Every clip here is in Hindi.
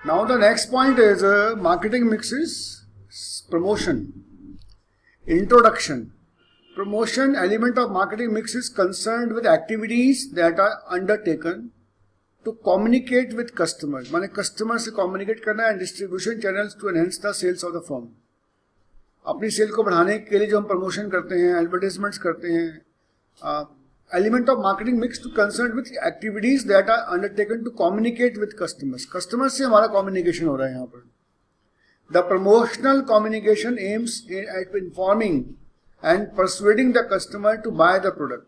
Now the next point is marketing mix is promotion. Introduction. Promotion element of marketing mix is concerned with activities that are undertaken to communicate with customers. माने customer से communicate करना है and distribution channels to enhance the sales of the firm. अपनी सेल को बढ़ाने के लिए जो हम प्रमोशन करते हैं, एडवर्टाइजमेंट्स करते हैं, element of marketing mix to concern with activities that are undertaken to communicate with customers. Customers से हमारा कम्युनिकेशन हो रहा है यहाँ पर. The promotional communication aims at informing and persuading the customer to buy the product.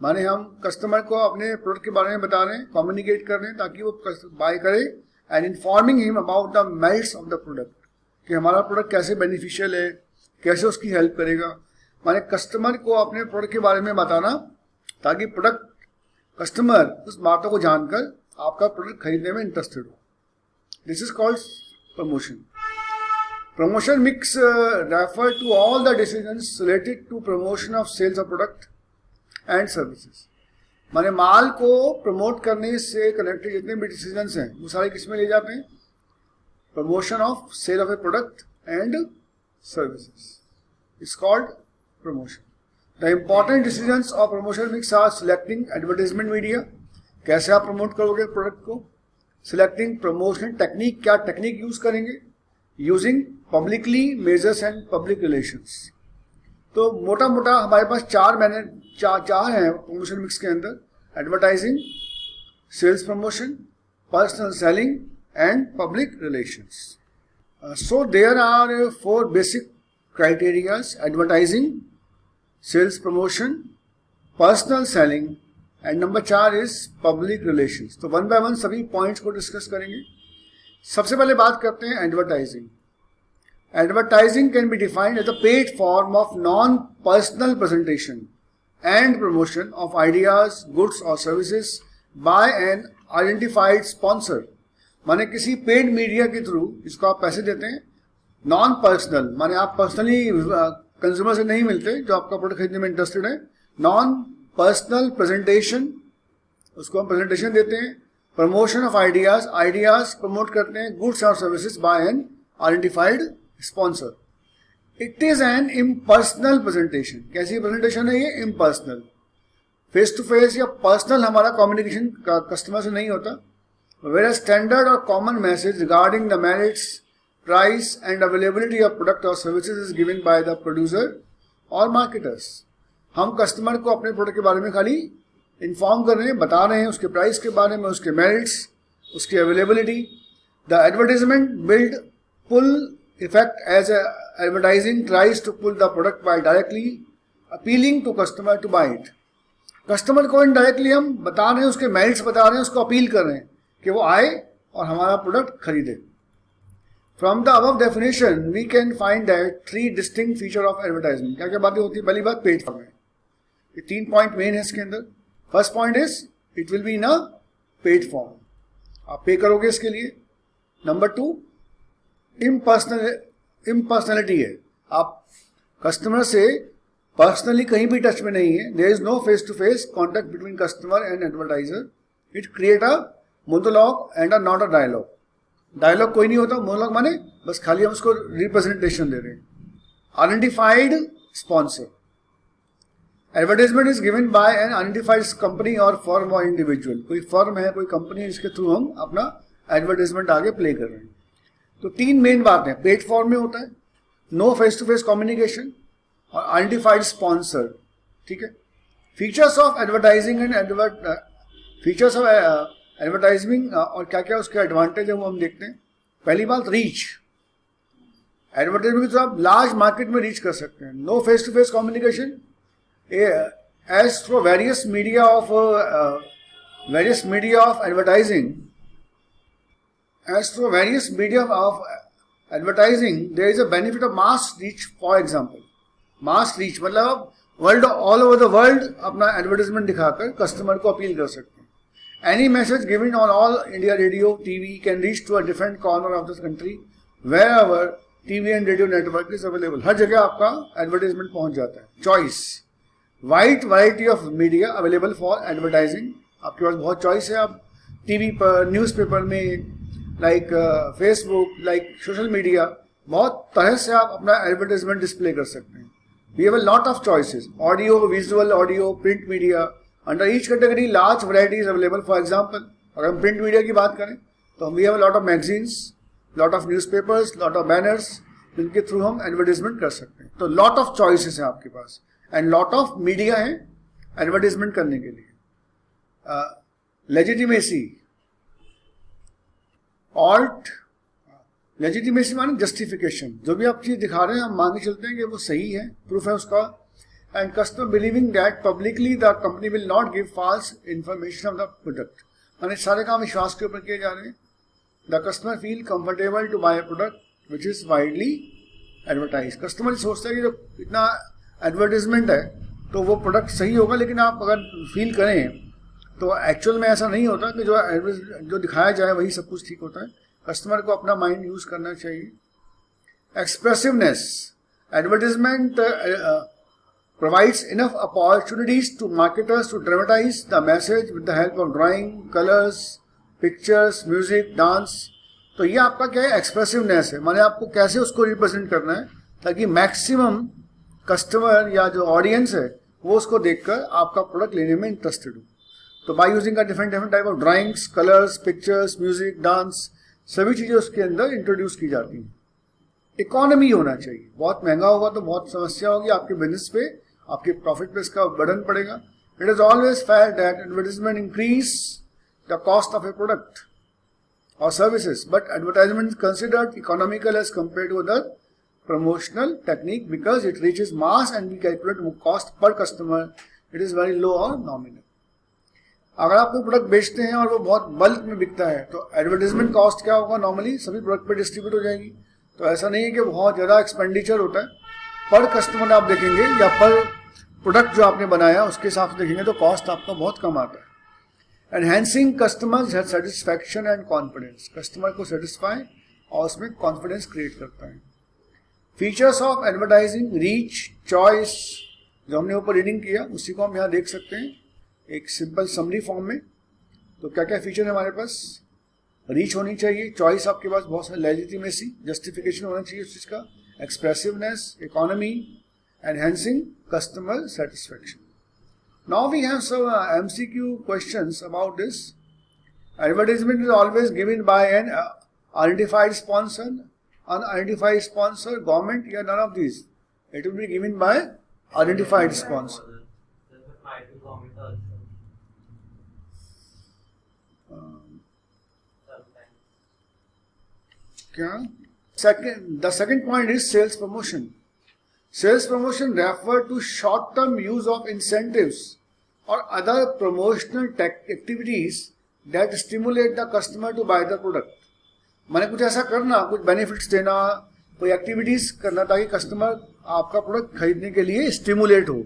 माने हम कस्टमर को अपने प्रोडक्ट के बारे में बता रहे हैं, कम्युनिकेट कर रहे हैं ताकि वो बाय करे, and informing him about the merits of the product, कि हमारा प्रोडक्ट कैसे बेनिफिशियल है, कैसे उसकी हेल्प करेगा. माने कस्टमर को अपने प्रोडक्ट के बारे में बताना ताकि प्रोडक्ट कस्टमर उस बातों को जानकर आपका प्रोडक्ट खरीदने में इंटरेस्टेड हो. This is called promotion. Promotion mix refer to all the decisions related to promotion of sales of product and services. माने माल को प्रमोट करने से कनेक्टेड जितने भी डिसीजंस हैं वो सारे किस में ले जाते हैं? Promotion of sale of a product and services. It's called promotion. The important decisions of promotion mix are selecting advertisement media, कैसे आप प्रमोट करोगे प्रोडक्ट को. सिलेक्टिंग प्रमोशन टेक्निक, क्या टेक्निक यूज करेंगे. Using publicly measures and public relations. तो मोटा मोटा हमारे पास चार हैं प्रमोशन मिक्स के अंदर: advertising, sales promotion, personal selling and public relations. So there are 4 basic criterias: advertising, sales promotion, personal selling and number 4 is public relations. तो वन बाय वन सभी पॉइंट्स को डिस्कस करेंगे. सबसे पहले बात करते हैं advertising. Advertising can be defined as a paid form of non personal presentation and promotion of ideas, goods और services by an identified sponsor. माने किसी पेड मीडिया के थ्रू जिसको आप पैसे देते हैं. नॉन पर्सनल माने आप पर्सनली कंज्यूमर से नहीं मिलते जो आपका प्रोडक्ट खरीदने में इंटरेस्टेड है. नॉन पर्सनल प्रेजेंटेशन, उसको हम प्रेजेंटेशन देते हैं. Promotion of ideas, ideas promote करते हैं. गुड्स और services by an identified sponsor. It is an impersonal presentation. कैसी प्रेजेंटेशन है ये? इम्पर्सनल. फेस टू फेस या पर्सनल हमारा कम्युनिकेशन कस्टमर से नहीं होता. Where a standard or common message regarding the merits, price and availability of product or services is given by the producer or marketers. हम कस्टमर को अपने प्रोडक्ट के बारे में खाली इन्फॉर्म कर रहे हैं, बता रहे हैं उसके प्राइस के बारे में, उसके मेरिट्स, उसकी availability. The advertisement build pull effect as advertising tries to pull the product by directly appealing to customer to buy it. Customer को इनडायरेक्टली हम बता रहे हैं, उसके मेरिट्स बता रहे हैं, उसको अपील कर रहे हैं कि वो आए और हमारा प्रोडक्ट खरीदे. From the above definition we can find that 3 distinct feature of advertisement. क्या क्या बातें होती है? पहली बात पेड फॉर्म है. ये 3 पॉइंट मेन है इसके अंदर. First point is it will be in a paid form, आप पे करोगे इसके लिए. नंबर 2 इम्पर्सनलिटी है, आप कस्टमर से पर्सनली कहीं भी टच में नहीं है. There is no face to face contact between customer and advertiser. It create a monologue and not a dialogue. Dialogue कोई नहीं होता, मोनोलॉग माने बस खाली हम उसको रिप्रेजेंटेशन दे रहे हैं. Identified sponsor. Advertisement is given by an identified company और फर्म और इंडिविजुअल. कोई फर्म है, कोई कंपनी है जिसके थ्रू हम अपना एडवर्टाइजमेंट आगे प्ले कर रहे हैं. तो 3 मेन बात है. पेड फॉर्म में होता है, no face to face communication और आइडेंटिफाइड स्पॉन्सर. ठीक है. Features of advertising and features of advertising और क्या क्या उसके एडवांटेज है वो हम देखते हैं. पहली बात रीच. एडवर्टाइजमेंट तो आप लार्ज मार्केट में रीच कर सकते हैं. No face to face communication as through various media of advertising. As through various media of advertising there is a benefit of mass reach. For example mass reach मतलब world, all over the world अपना एडवर्टाइजमेंट दिखाकर कस्टमर को अपील कर सकते हैं. Any message given on all India radio, TV can reach to a different corner of the country wherever TV and radio network is available. हर जगह आपका एडवर्टाइजमेंट पहुंच जाता है. Choice. Wide variety of media available for advertising. आपके पास बहुत चॉइस है. आप टीवी पर, न्यूज़पेपर में, like Facebook, like social media, बहुत तरह से आप अपना एडवर्टाइजमेंट डिस्प्ले कर सकते हैं. We have a lot of choices, audio, visual audio, print media. Under each category large variety is available. For example, अगर हम प्रिंट मीडिया की बात करें तो we have a lot of magazines, lot of newspapers, lot of banners, जिनके थ्रू हम एडवर्टाइजमेंट कर सकते हैं. तो लॉट ऑफ चॉइसेस हैं आपके पास एंड लॉट ऑफ मीडिया है एडवर्टाइजमेंट करने के लिए. लेजिटिमेसी, ऑल्ट, लेजिटिमेसी माने जस्टिफिकेशन. जो भी आप चीज दिखा रहे हैं हम मान के चलते हैं कि वो सही है, प्रूफ है उसका. And customer believing that publicly the company will not give false information of the product. माने सारे काम विश्वास के ऊपर किए जा रहे हैं. The customer feel comfortable to buy a product which is widely advertise. Customer सोचता है कि जो इतना एडवर्टाइजमेंट है तो वो प्रोडक्ट सही होगा, लेकिन आप अगर फील करें तो एक्चुअल में ऐसा नहीं होता कि जो दिखाया जाए वही सब कुछ ठीक होता है. कस्टमर को अपना माइंड यूज करना चाहिए. Expressiveness, advertisement provides enough opportunities to marketers to dramatise the message with the help of drawing, colours, pictures, music, dance. तो ये आपका क्या है, एक्सप्रेसिवनेस है. माने आपको कैसे उसको रिप्रेजेंट करना है ताकि मैक्सिमम कस्टमर या जो ऑडियंस है वो उसको देखकर आपका प्रोडक्ट लेने में इंटरेस्टेड हो. तो by using different type of drawings, colours, pictures, music, dance, सभी चीजें उसके अंदर इंट्रोड्यूस की जाती हैं. इकोनॉमी होना चाहिए. बहुत महंगा होगा तो बहुत समस्या होगी आपके बिजनेस पे, आपके प्रॉफिट पे इसका बर्डन पड़ेगा. It is always fair that advertisement increase the cost of a product और services, but advertisement is considered economical as compare to other promotional technique because it reaches mass and we calculate cost per customer. It is very low और नॉमिनल. अगर आप कोई प्रोडक्ट बेचते हैं और वो बहुत बल्क में बिकता है तो एडवर्टाइजमेंट कॉस्ट क्या होगा, नॉर्मली सभी प्रोडक्ट पे डिस्ट्रीब्यूट हो जाएगी. तो ऐसा नहीं है कि बहुत ज़्यादा एक्सपेंडिचर होता है. पर कस्टमर आप देखेंगे या पर प्रोडक्ट जो आपने बनाया उसके हिसाब से देखेंगे तो कॉस्ट आपका बहुत कम आता है. Enhancing customers satisfaction and confidence, customer को सेटिस्फाई और उसमें कॉन्फिडेंस क्रिएट करता है. Features of advertising, reach, choice, जो हमने ऊपर रीडिंग किया उसी को हम यहाँ देख सकते हैं एक सिंपल समरी फॉर्म में. तो क्या क्या फीचर है हमारे पास, रीच होनी चाहिए, चॉइस आपके पास बहुत सारे, लेजिटिमेसी, जस्टिफिकेशन होना चाहिए उस चीज का, expressiveness, economy, enhancing customer satisfaction. Now we have some MCQ questions about this. Advertisement is always given by an identified sponsor, unidentified sponsor, government या none of this. It will be given by identified sponsor. The second point is sales promotion. Sales promotion refer to short-term use of incentives or other promotional activities that stimulate the customer to buy the product. माने कुछ ऐसा करना, कुछ बेनिफिट्स देना, कोई एक्टिविटीज करना ताकि कस्टमर आपका प्रोडक्ट खरीदने के लिए स्टिमुलेट हो,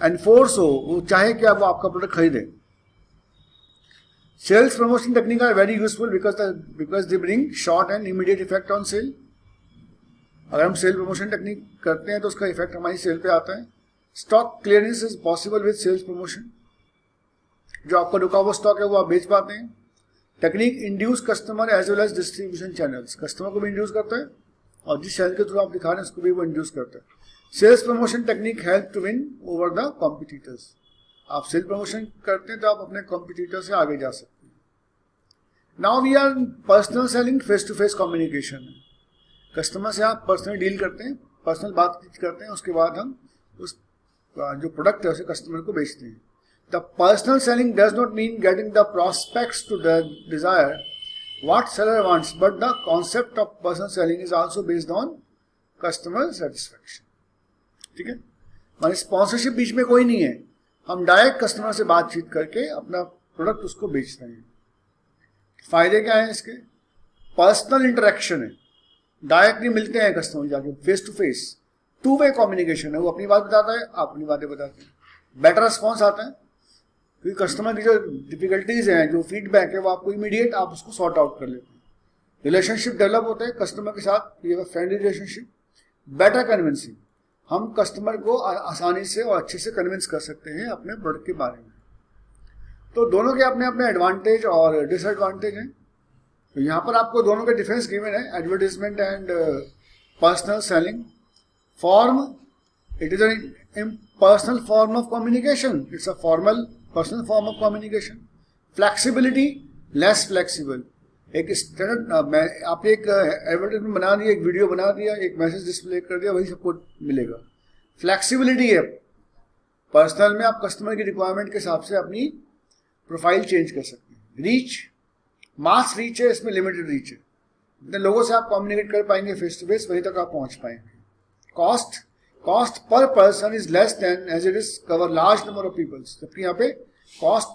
एनफोर्स हो, वो चाहे कि आप आपका प्रोडक्ट खरीदें. Sales promotion techniques are very useful because they bring short and immediate effect on sale. अगर हम सेल प्रमोशन टेक्निक करते हैं तो उसका इफेक्ट हमारी सेल पे आता है. Stock clearance is possible with sales promotion. जो आपका रुका हुआ स्टॉक है वो आप बेच पाते हैं. Technique induce customer as well as distribution channels, customer को भी इंड्यूस करता है और जिस चैनल के थ्रू आप दिखा रहे हैं उसको भी वो इंड्यूस करता है. Sales promotion technique help to win over the competitors. आप सेल प्रमोशन करते हैं तो आप अपने कॉम्पिटिटर से आगे जा सकते हैं. Now we are personal selling, face to face communication. Customer से आप पर्सनल डील करते हैं, पर्सनल बातचीत करते हैं, उसके बाद हम उस जो प्रोडक्ट है उसे कस्टमर को बेचते हैं. The personal selling does not mean getting the prospects to the desire what seller wants, but the concept of personal selling is also based on customer satisfaction. ठीक है, माने स्पॉन्सरशिप बीच में कोई नहीं है, हम डायरेक्ट कस्टमर से बातचीत करके अपना प्रोडक्ट उसको बेच रहे हैं. फायदे क्या है इसके? पर्सनल इंटरेक्शन है, डायरेक्टली मिलते हैं कस्टमर जाके, face to face, two way communication है. वो अपनी बात बताता है, आप अपनी बातें बताते हैं, बेटर रिस्पॉन्स आता है क्योंकि कस्टमर की जो डिफिकल्टीज हैं, जो फीडबैक है, वो आपको इमीडिएट आप उसको सॉर्ट आउट कर लेते हैं. रिलेशनशिप डेवलप होते हैं कस्टमर के साथ, ये फ्रेंडली रिलेशनशिप. बेटर कन्विंसिंग, हम कस्टमर को आसानी से और अच्छे से कन्विंस कर सकते हैं अपने प्रोडक्ट के बारे में. तो दोनों के अपने अपने एडवांटेज और डिसएडवांटेज हैं. तो यहाँ पर आपको दोनों का डिफरेंस गिवन है, advertisement and personal selling. Form, it is an impersonal form of communication. It's a formal personal form of communication. Flexibility, less flexible. एक स्टैंडर्ड, आपने एक एडवर्टाइजमेंट बना दिया, एक वीडियो बना दिया, एक मैसेज डिस्प्ले कर दिया, वही सबको मिलेगा. फ्लैक्सिबिलिटी है, पर्सनल में आप कस्टमर की रिक्वायरमेंट के हिसाब से अपनी प्रोफाइल चेंज कर सकते हैं. रीच, मास रीच है, इसमें लिमिटेड रीच है. जितने लोगों से आप कम्युनिकेट कर पाएंगे फेस टू फेस, वहीं तक आप पहुंच पाएंगे. Cost, cost per person is less than as it is cover large number of peoples. जबकि यहाँ पे कॉस्ट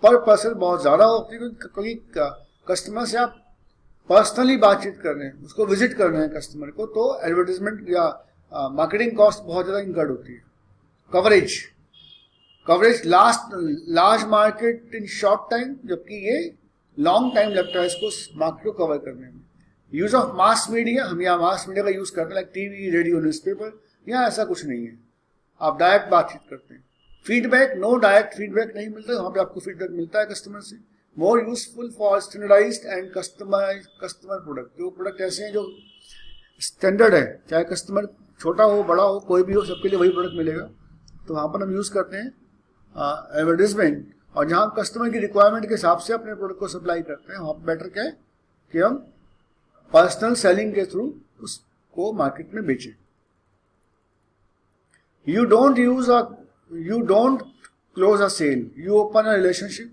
पर पर्सन बहुत ज़्यादा होती है, क्योंकि कस्टमर से आप पर्सनली बातचीत कर रहे हैं, उसको विजिट कर रहे हैं कस्टमर को, तो एडवर्टाइजमेंट या मार्केटिंग कॉस्ट बहुत ज़्यादा इंकर्ड होती है. Coverage, coverage large market in short time, जबकि ये लॉन्ग टाइम लगता है इसको मार्केट को कवर करने में. यूज ऑफ मास मीडिया, हम यहाँ मास मीडिया का यूज करते हैं, लाइक टीवी, रेडियो, न्यूज़पेपर. यहाँ ऐसा कुछ नहीं है, आप डायरेक्ट बातचीत करते हैं. फीडबैक, नो डायरेक्ट फीडबैक नहीं मिलता, वहाँ पे आपको फीडबैक मिलता है कस्टमर से. More useful for standardized and customer product. जो प्रोडक्ट ऐसे हैं जो स्टैंडर्ड है, चाहे कस्टमर छोटा हो बड़ा हो कोई भी हो, सबके लिए वही प्रोडक्ट मिलेगा. तो वहाँ पर हम यूज़ करते हैं एडवर्टाइजमेंट. और जहाँ कस्टमर की रिक्वायरमेंट के हिसाब से अपने प्रोडक्ट को सप्लाई करते हैं, वहाँ पर बेटर क्या है कि हम पर्सनल सेलिंग के थ्रू उसको मार्केट में बेचें. You don't close a sale. You open a relationship.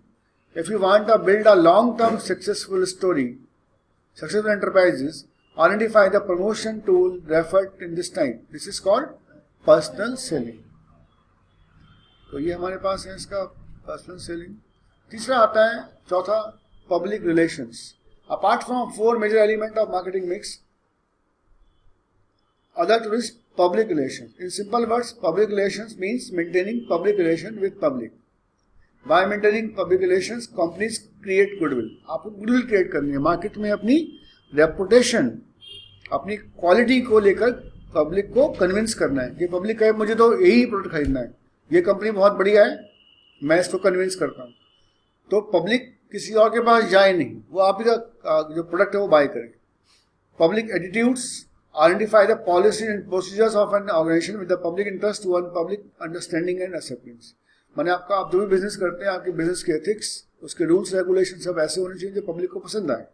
If you want to build a long-term successful story, successful enterprises, identify the promotion tool referred in this time. This is called personal selling. तो ये हमारे पास है इसका पर्सनल सेलिंग. तीसरा आता है, चौथा, public relations. Apart from 4 major element of marketing mix, other to is public relations. In simple words, public relations means maintaining public relation with public. By maintaining public relations, companies create goodwill. आपको goodwill create करनी है, मार्केट में अपनी रेपुटेशन, अपनी क्वालिटी को लेकर पब्लिक को कन्विंस करना है कि पब्लिक कहे मुझे तो यही प्रोडक्ट खरीदना है, ये कंपनी बहुत बढ़िया है, मैं इसको कन्विंस करता हूँ. तो पब्लिक किसी और के पास जाए नहीं, वो आप ही का जो प्रोडक्ट है वो बाय करे. Public attitudes, identify the policies and procedures of an organization with the public interest to earn public understanding and acceptance. माने आपका, आप जो भी बिजनेस करते हैं, आपके बिजनेस के एथिक्स, उसके रूल्स रेगुलेशन सब ऐसे होने चाहिए जो पब्लिक को पसंद आए.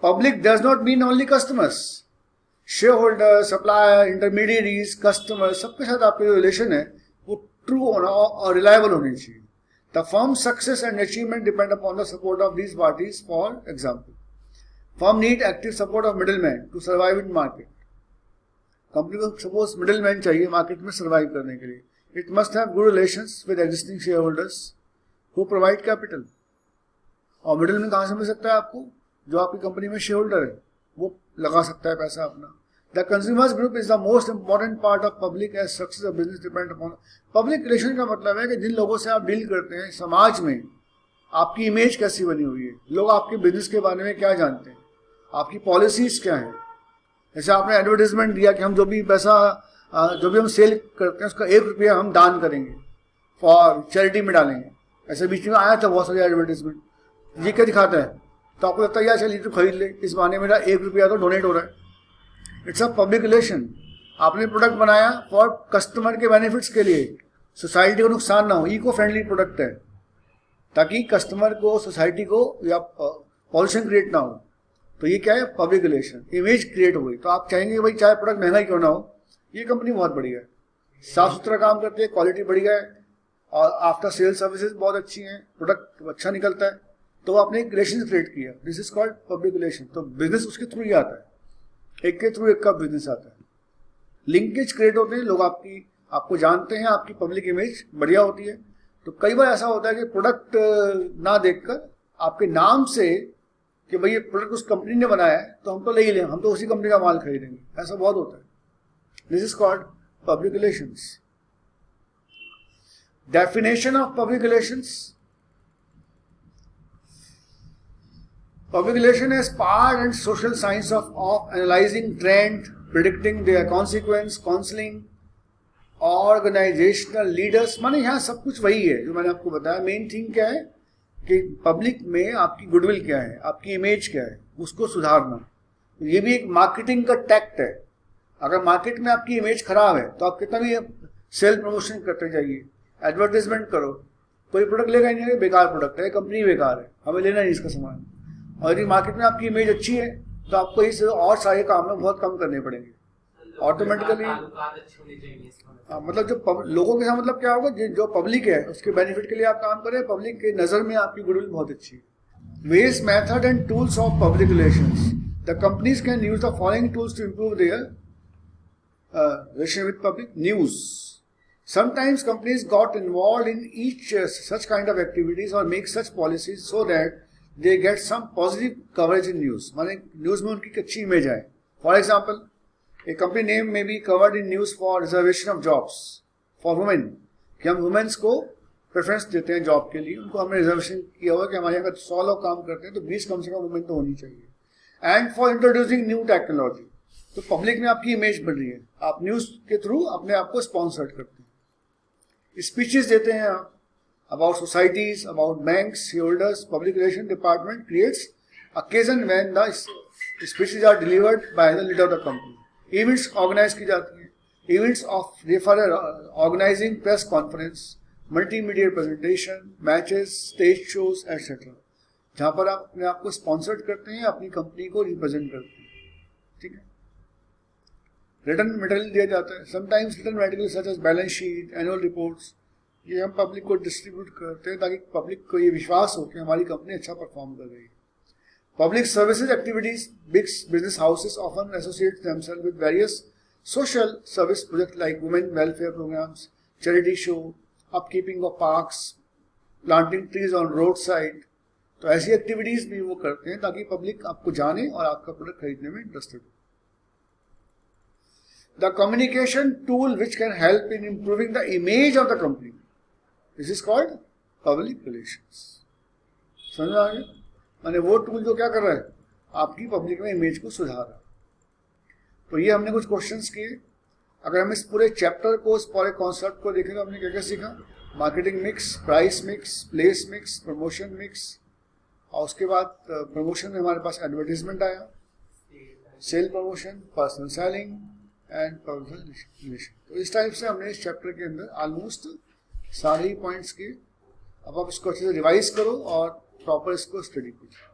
Public does not mean only customers, shareholder, supplier, intermediaries, customer, सबके साथ आपके जो रिलेशन है वो ट्रू होना और रिलायबल होनी चाहिए. The firm success and achievement depend upon the support of these parties. For example, firm need active support of middlemen to survive in market. Company को सपोज मिडिलमैन चाहिए मार्केट में सर्वाइव करने के लिए. It must have good relations with existing share holders who provide capital. और मिडिलमैन कहाँ से मिल सकता है आपको? जो आपकी कंपनी में शेयर होल्डर है वो लगा सकता है पैसा अपना. The consumers group is the most important part of public as success of business depend upon. Public relation का मतलब है कि जिन लोगों से आप डील करते हैं, समाज में आपकी इमेज कैसी बनी हुई है, लोग आपके बिजनेस के बारे में क्या जानते हैं, आपकी पॉलिसीज क्या हैं. जैसे आपने एडवर्टाइजमेंट दिया कि हम जो भी पैसा जो भी हम सेल करते हैं उसका 1 रुपया हम दान करेंगे, फॉर चैरिटी में डालेंगे. ऐसे बीच में आया था बहुत सारे एडवर्टाइजमेंट. ये क्या दिखाता है? तो आपको लगता है यार चलिए तो खरीद ले, इस बहाने मेरा 1 रुपया तो डोनेट हो रहा है. It's a public relation. आपने प्रोडक्ट बनाया फॉर कस्टमर के बेनिफिट्स के लिए, सोसाइटी को नुकसान ना हो, इको फ्रेंडली प्रोडक्ट है, ताकि कस्टमर को, सोसाइटी को या पॉल्यूशन क्रिएट ना हो. तो ये क्या है? Public relation. इमेज क्रिएट हो गई. तो आप चाहेंगे भाई चाहे प्रोडक्ट महंगा क्यों ना हो, ये कंपनी बहुत बढ़िया है, साफ सुथरा काम करती है, क्वालिटी बढ़िया है, और आफ्टर सेल सर्विसेज बहुत अच्छी हैं, प्रोडक्ट अच्छा निकलता है, तो आपने एक रिलेशन क्रिएट किया. This is called public relation. तो बिजनेस उसके थ्रू ही आता है, एक के थ्रू एक का बिजनेस आता है. लिंकेज क्रिएट होते हैं, लोग आपको जानते हैं, आपकी पब्लिक इमेज बढ़िया होती है. तो कई बार ऐसा होता है कि प्रोडक्ट ना देखकर आपके नाम से कि भाई ये प्रोडक्ट उस कंपनी ने बनाया है तो हम तो ले ही लें, हम तो उसी कंपनी का माल खरीदेंगे, ऐसा बहुत होता है. This is called public relations. Definition of public relations. Public relation is part and social science of analyzing trend, predicting their consequence, counseling, organizational leaders. माने यहाँ सब कुछ वही है जो मैंने आपको बताया. मेन थिंग क्या है कि पब्लिक में आपकी गुडविल क्या है, आपकी इमेज क्या है, उसको सुधारना। ये भी एक मार्केटिंग का टैक्ट है। अगर मार्केट में आपकी इमेज खराब है तो आप कितना भी सेल प्रमोशन करते जाइए, एडवर्टाइजमेंट करो, कोई प्रोडक्ट लेगा ही नहीं, बेकार प्रोडक्ट है, कंपनी बेकार है, हमें लेना नहीं इसका सामान। और यदि मार्केट में आपकी इमेज अच्छी है तो आपको इस और सारे काम में बहुत कम करने पड़ेंगे ऑटोमेटिकली। मतलब जो लोगों के साथ मतलब क्या होगा, जो पब्लिक है उसके बेनिफिट के लिए आप काम करें, पब्लिक की नज़र में आपकी गुडविल बहुत अच्छी है। Various method and tools of public relations, the companies can use the following tools to improve their relation with public. News. Sometimes companies got involved in each such kind of activities or make such policies so that they get some positive coverage in news. माने न्यूज में उनकी अच्छी इमेज आए. For example, a company name may be covered in news for reservation of jobs for women. कि हम वुमेन्स को प्रेफरेंस देते हैं जॉब के लिए, उनको हमने रिजर्वेशन किया हुआ कि हमारे यहाँ 100 लोग काम करते हैं तो 20 कम से कम वुमेन तो होनी चाहिए. And for introducing new technology, तो पब्लिक में आपकी इमेज बन रही है, आप न्यूज के थ्रू अपने आप को स्पॉन्सर्ड करते हैं, स्पीचेस देते हैं आप about societies, about banks, holders. Public relation department creates occasion when the speeches are delivered by the leader of the company. Events organise की जाती हैं, events of refer organising press conference, multimedia presentation, matches, stage shows etcetera, जहाँ पर आप अपने आप को स्पॉन्सर्ड करते हैं, अपनी कंपनी को रिप्रेजेंट करते हैं. ठीक है. रिटर्न मटेरियल दिया जाता है. Sometimes return material such as balance sheet, annual reports, ये हम पब्लिक को डिस्ट्रीब्यूट करते हैं ताकि पब्लिक को ये विश्वास हो कि हमारी कंपनी अच्छा परफॉर्म कर रही है. Public services activities, big business houses often associate themselves with various social service projects like women welfare programs, charity show, upkeeping of parks, planting trees on roadside. तो ऐसी एक्टिविटीज भी वो करते हैं ताकि पब्लिक आपको जाने और आपका प्रोडक्ट खरीदने में इंटरेस्टेड हो. The communication tool which can help in improving the image of the company, this is called public relations. समझ में आ गया? माने वो टूल जो क्या कर रहा है, आपकी पब्लिक में इमेज को सुधार रहा है. तो ये हमने कुछ क्वेश्चंस किए. अगर हम इस पूरे चैप्टर को, इस पूरे कॉन्सेप्ट को देखें तो हमने क्या क्या सीखा. Marketing mix, price mix, place mix, promotion mix, और उसके बाद प्रमोशन में हमारे पास एडवर्टीजमेंट आया, sale promotion, personal selling and public relation. तो इस टाइप से हमने इस चैप्टर के अंदर ऑलमोस्ट सारे ही पॉइंट्स किए. अब आप इसको अच्छे से रिवाइज करो और प्रॉपर इसको स्टडी कीजिए.